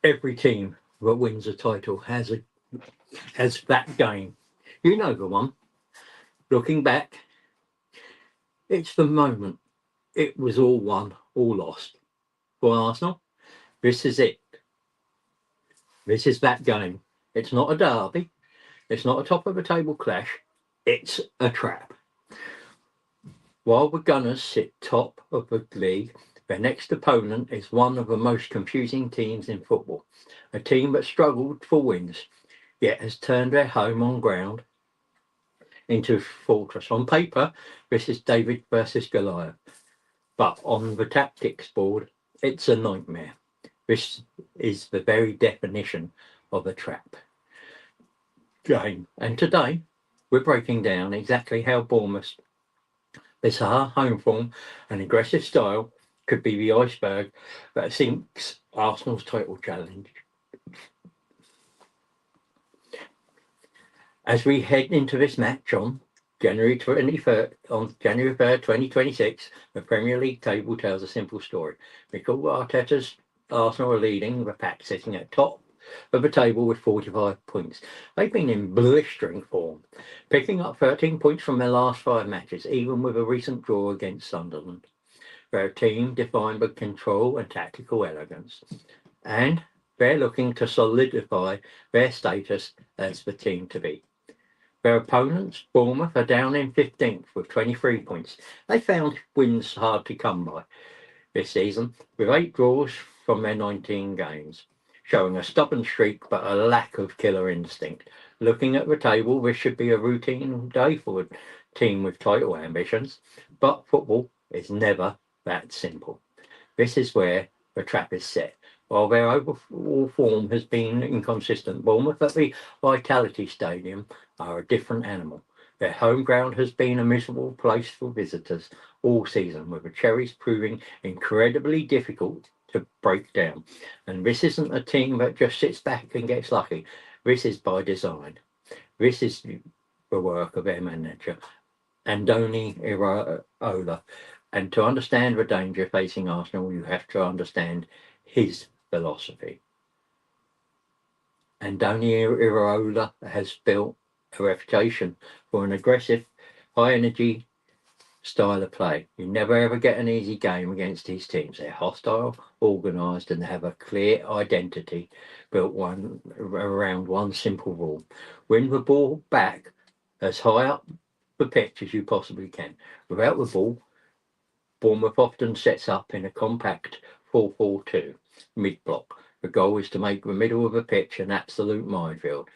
Every team that wins a title has that game. You know the one. Looking back, it's the moment. It was all won, all lost. For Arsenal, this is it. This is that game. It's not a derby. It's not a top of the table clash. It's a trap. While the Gunners sit top of the league, their next opponent is one of the most confusing teams in football. A team that struggled for wins, yet has turned their home on ground into a fortress. On paper, this is David versus Goliath, but on the tactics board, it's a nightmare. This is the very definition of a trap game. And today, we're breaking down exactly how Bournemouth, bizarre home form and aggressive style could be the iceberg that sinks Arsenal's title challenge. As we head into this match on January 3rd, 2026, the Premier League table tells a simple story. Mikel Arteta's Arsenal are leading the pack, sitting at top of the table with 45 points. They've been in blistering form, picking up 13 points from their last 5 matches, even with a recent draw against Sunderland. They're a team defined by control and tactical elegance, and they're looking to solidify their status as the team to beat. Their opponents, Bournemouth, are down in 15th with 23 points. They found wins hard to come by this season, with 8 draws from their 19 games, showing a stubborn streak but a lack of killer instinct. Looking at the table, this should be a routine day for a team with title ambitions, but football is never that simple. This is where the trap is set. While their overall form has been inconsistent, Bournemouth at the Vitality Stadium are a different animal. Their home ground has been a miserable place for visitors all season, with the Cherries proving incredibly difficult to break down. And this isn't a team that just sits back and gets lucky. This is by design. This is the work of their manager, Andoni Iraola. And to understand the danger facing Arsenal, you have to understand his philosophy. Andoni Iraola has built a reputation for an aggressive, high-energy style of play. You never ever get an easy game against his teams. They're hostile, organised, and have a clear identity built around one simple rule: win the ball back as high up the pitch as you possibly can. Without the ball, Bournemouth often sets up in a compact 4-4-2 mid-block. The goal is to make the middle of the pitch an absolute minefield.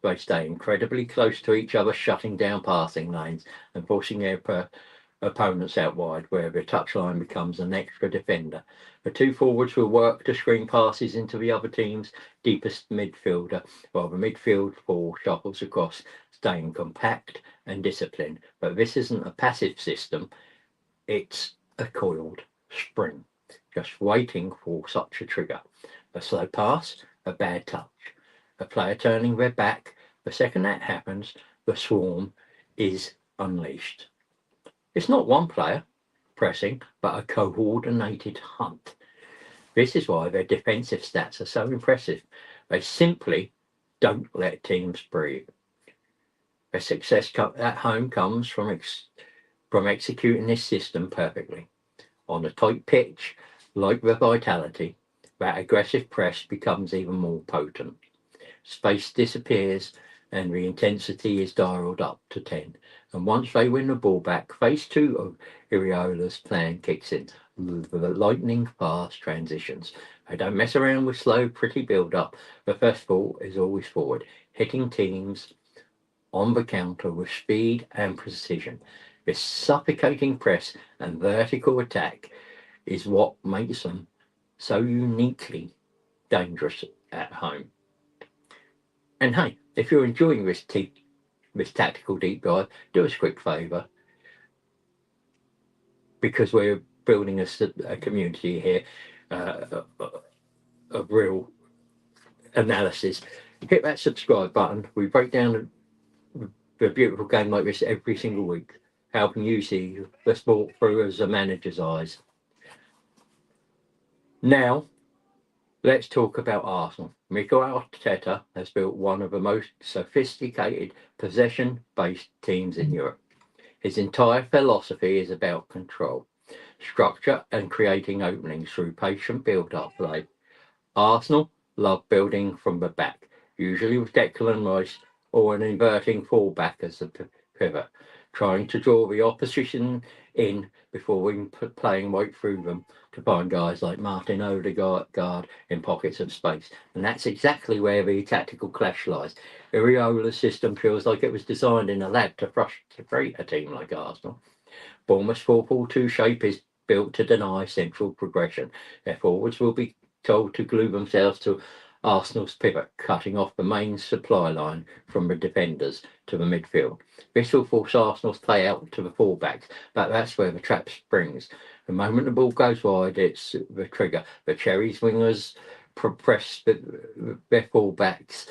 They stay incredibly close to each other, shutting down passing lanes and forcing their opponents out wide, where the touchline becomes an extra defender. The 2 forwards will work to screen passes into the other team's deepest midfielder, while the midfield 4 shuffles across, staying compact and disciplined. But this isn't a passive system, it's a coiled spring, just waiting for such a trigger. A slow pass, a bad touch, a player turning their back. The second that happens, the swarm is unleashed. It's not one player pressing, but a coordinated hunt. This is why their defensive stats are so impressive. They simply don't let teams breathe. Their success at home comes from executing this system perfectly. On a tight pitch, like the Vitality, that aggressive press becomes even more potent. Space disappears and the intensity is dialed up to 10. And once they win the ball back, phase 2 of Iriola's plan kicks in, the lightning fast transitions. They don't mess around with slow, pretty build-up. The first ball is always forward, hitting teams on the counter with speed and precision. This suffocating press and vertical attack is what makes them so uniquely dangerous at home. And hey, if you're enjoying this tactical deep dive, do us a quick favour, because we're building a community here of real analysis. Hit that subscribe button. We break down a beautiful game like this every single week, helping you see the sport through as a manager's eyes. Now, Let's talk about Arsenal. Mikel Arteta has built one of the most sophisticated possession-based teams in Europe. His entire philosophy is about control, structure, and creating openings through patient build-up play. Arsenal love building from the back, usually with Declan Rice or an inverting fullback as the pivot, trying to draw the opposition in before we playing right through them to find guys like Martin Odegaard in pockets of space. And that's exactly where the tactical clash lies. Iriola's system feels like it was designed in a lab to frustrate a team like Arsenal. Bournemouth's 4-4-2 shape is built to deny central progression. Their forwards will be told to glue themselves to Arsenal's pivot, cutting off the main supply line from the defenders to the midfield. This will force Arsenal's play out to the fullbacks, but that's where the trap springs. The moment the ball goes wide, it's the trigger. The Cherries wingers press their fullbacks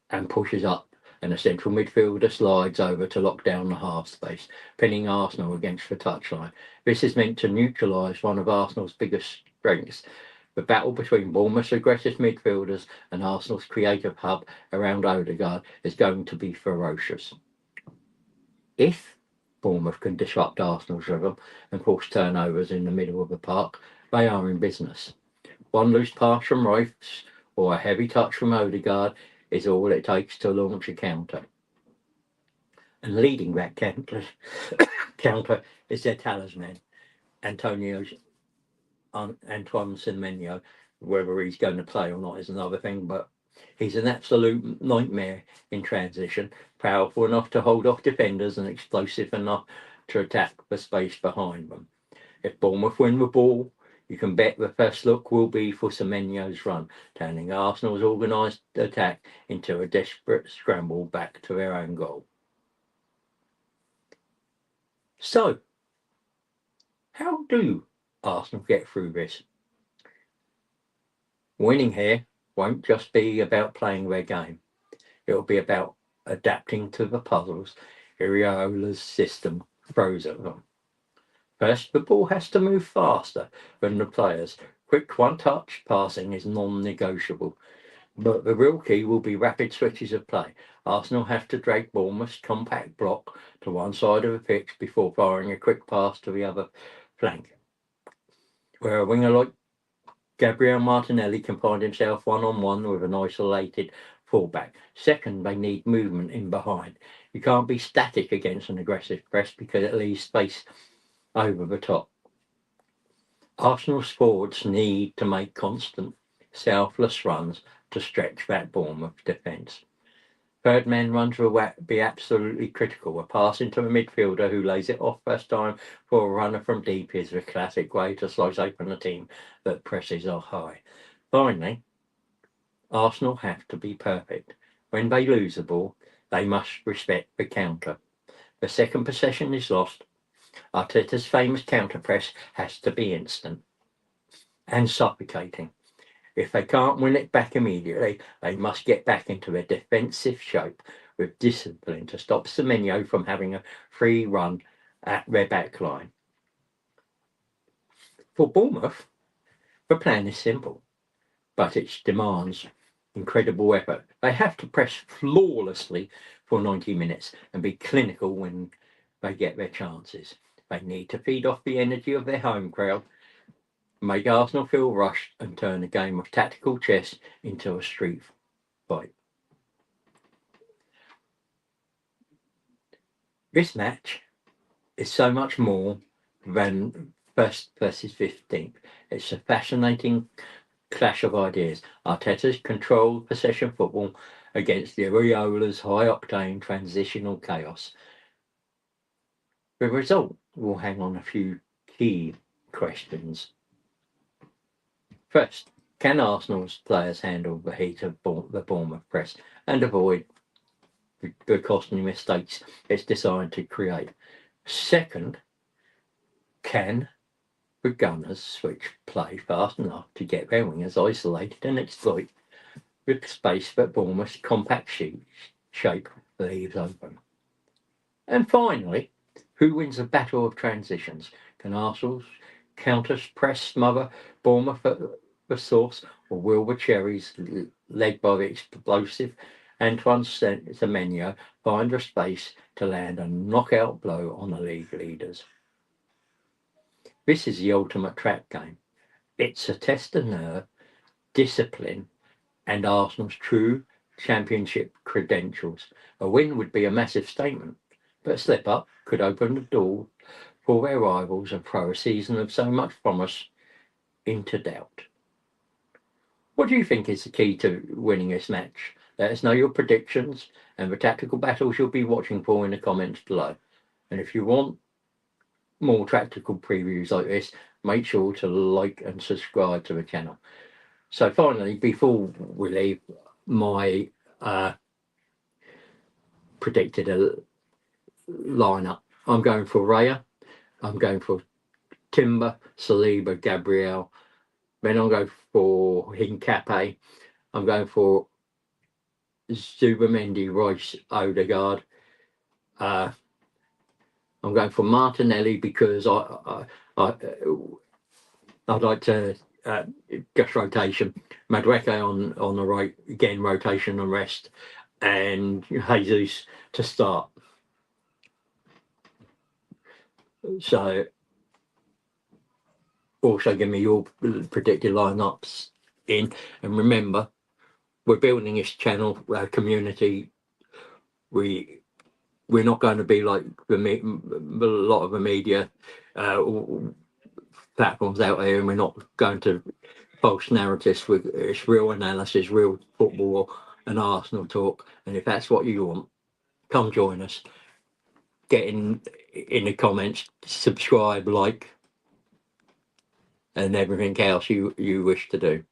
and pushes up, and the central midfielder slides over to lock down the half space, pinning Arsenal against the touchline. This is meant to neutralise one of Arsenal's biggest strengths. The battle between Bournemouth's aggressive midfielders and Arsenal's creative hub around Odegaard is going to be ferocious. If Bournemouth can disrupt Arsenal's rhythm and force turnovers in the middle of the park, they are in business. One loose pass from Rice or a heavy touch from Odegaard is all it takes to launch a counter. And leading that counter is their talisman, Antonio Antoine Semenyo. Whether he's going to play or not is another thing, but he's an absolute nightmare in transition, powerful enough to hold off defenders and explosive enough to attack the space behind them. If Bournemouth win the ball, you can bet the first look will be for Semenyo's run, turning Arsenal's organised attack into a desperate scramble back to their own goal. So, how do Arsenal get through this? Winning here won't just be about playing their game. It'll be about adapting to the puzzles Iriola's system throws at them. First, the ball has to move faster than the players. Quick one-touch passing is non-negotiable. But the real key will be rapid switches of play. Arsenal have to drag Bournemouth's compact block to one side of the pitch before firing a quick pass to the other flank, where a winger like Gabriel Martinelli can find himself one-on-one with an isolated fullback. Second, they need movement in behind. You can't be static against an aggressive press because it leaves space over the top. Arsenal's forwards need to make constant, selfless runs to stretch that Bournemouth defence. Third man runs will be absolutely critical. A pass into a midfielder who lays it off first time for a runner from deep is the classic way to slice open a team that presses are high. Finally, Arsenal have to be perfect. When they lose the ball, they must respect the counter. The second possession is lost. Arteta's famous counter press has to be instant and suffocating. If they can't win it back immediately, they must get back into a defensive shape with discipline to stop Semenyo from having a free run at their back line. For Bournemouth, the plan is simple, but it demands incredible effort. They have to press flawlessly for 90 minutes and be clinical when they get their chances. They need to feed off the energy of their home crowd, make Arsenal feel rushed, and turn a game of tactical chess into a street fight. This match is so much more than first versus 15th. It's a fascinating clash of ideas. Arteta's controlled possession football against the Iriola's high-octane transitional chaos. The result will hang on a few key questions. First, can Arsenal's players handle the heat of the Bournemouth press and avoid the costly mistakes it's designed to create? Second, can the Gunners switch play fast enough to get their wingers isolated and exploit the space that Bournemouth's compact shape leaves open? And finally, who wins the battle of transitions? Can Arsenal's counters press smother Bournemouth at source, or will the Cherries, led by the explosive Antoine Semenyo, find a space to land a knockout blow on the league leaders? This is the ultimate trap game. It's a test of nerve, discipline, and Arsenal's true championship credentials. A win would be a massive statement, but a slip up could open the door for their rivals and throw a season of so much promise into doubt. What do you think is the key to winning this match? Let us know your predictions and the tactical battles you'll be watching for in the comments below. And if you want more tactical previews like this, make sure to like and subscribe to the channel. So finally, before we leave, my predicted lineup. I'm going for Raya. I'm going for Timber, Saliba, Gabriel. Then I'll go for Hincapié. I'm going for Zubamendi, Royce, Odegaard. I'm going for Martinelli because I'd like to just rotation. Madueke on the right, again rotation and rest, and Jesus to start. So also give me your predicted lineups in, and remember, we're building this channel, our community. We're not going to be like a lot of the media platforms out there, and we're not going to false narratives. It's real analysis, real football and Arsenal talk. And if that's what you want, come join us. Get in the comments, subscribe, like, and everything else you wish to do.